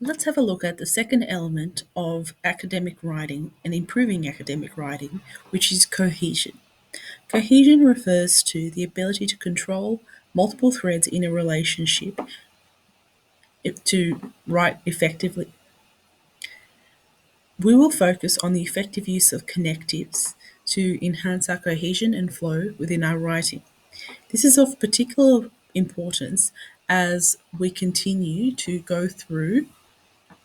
Let's have a look at the second element of academic writing and improving academic writing, which is cohesion. Cohesion refers to the ability to control multiple threads in a relationship to write effectively. We will focus on the effective use of connectives to enhance our cohesion and flow within our writing. This is of particular importance as we continue to go through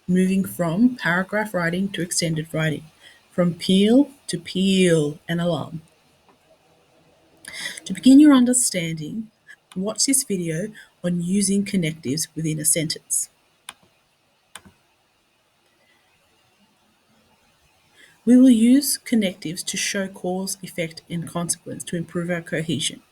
moving from paragraph writing to extended writing, from peel and alarm. To begin your understanding, watch this video on using connectives within a sentence. We will use connectives to show cause, effect, and consequence to improve our cohesion.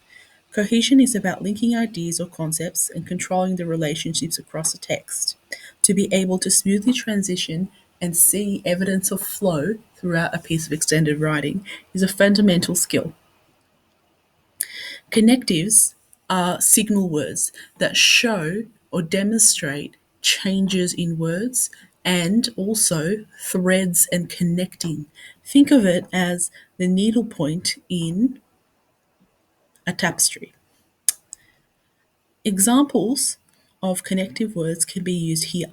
Cohesion is about linking ideas or concepts and controlling the relationships across a text. To be able to smoothly transition and see evidence of flow throughout a piece of extended writing is a fundamental skill. Connectives are signal words that show or demonstrate changes in words and also threads and connecting. Think of it as the needle point in a tapestry. Examples of connective words can be used here.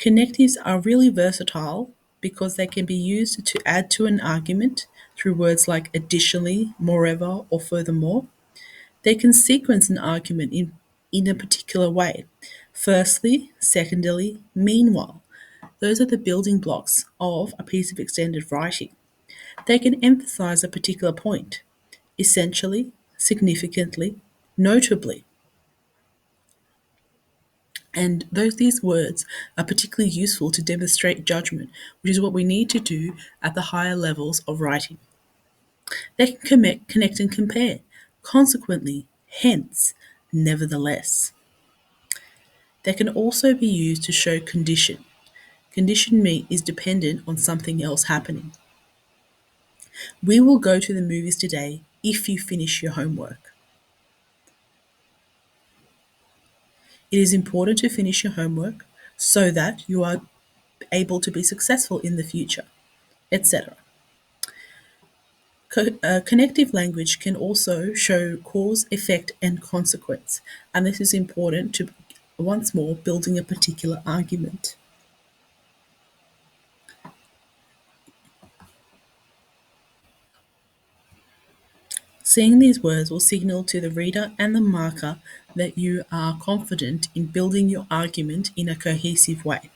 Connectives are really versatile because they can be used to add to an argument through words like additionally, moreover, or furthermore. They can sequence an argument in a particular way. Firstly, secondly, meanwhile. Those are the building blocks of a piece of extended writing. They can emphasize a particular point, essentially, significantly, notably. And these words are particularly useful to demonstrate judgment, which is what we need to do at the higher levels of writing. They can connect and compare. Consequently, hence, nevertheless. They can also be used to show condition. Condition is dependent on something else happening. We will go to the movies today if you finish your homework. It is important to finish your homework so that you are able to be successful in the future, etc. Connective language can also show cause, effect, and consequence, and this is important to, once more, building a particular argument. Seeing these words will signal to the reader and the marker that you are confident in building your argument in a cohesive way.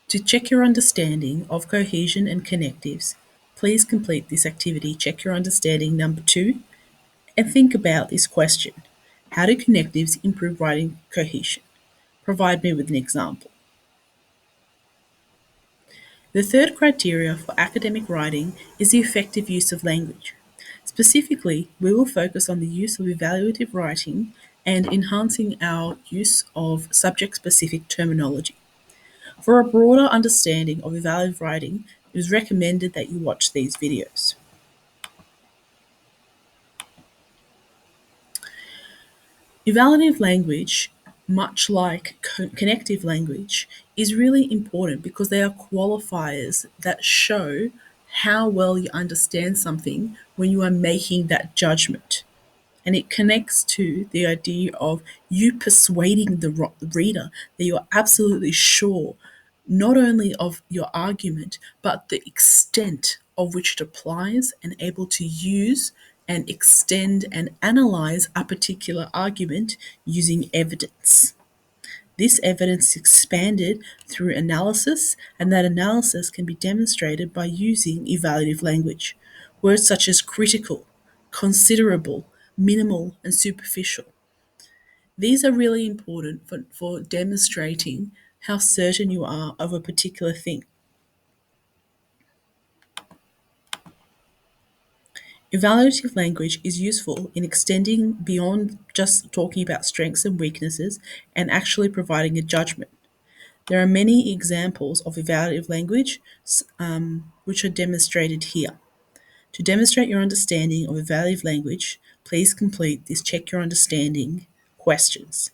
To check your understanding of cohesion and connectives, please complete this activity. Check your understanding number 2 and think about this question. How do connectives improve writing cohesion? Provide me with an example. The third criteria for academic writing is the effective use of language. Specifically, we will focus on the use of evaluative writing and enhancing our use of subject-specific terminology. For a broader understanding of evaluative writing, it is recommended that you watch these videos. Evaluative language, much like connective language, is really important because they are qualifiers that show how well you understand something when you are making that judgment. And it connects to the idea of you persuading the reader that you are absolutely sure not only of your argument, but the extent of which it applies and able to use and extend and analyze a particular argument using evidence. This evidence is expanded through analysis, and that analysis can be demonstrated by using evaluative language. Words such as critical, considerable, minimal, and superficial. These are really important for demonstrating how certain you are of a particular thing. Evaluative language is useful in extending beyond just talking about strengths and weaknesses and actually providing a judgment. There are many examples of evaluative language which are demonstrated here. To demonstrate your understanding of evaluative language, please complete this Check Your Understanding questions.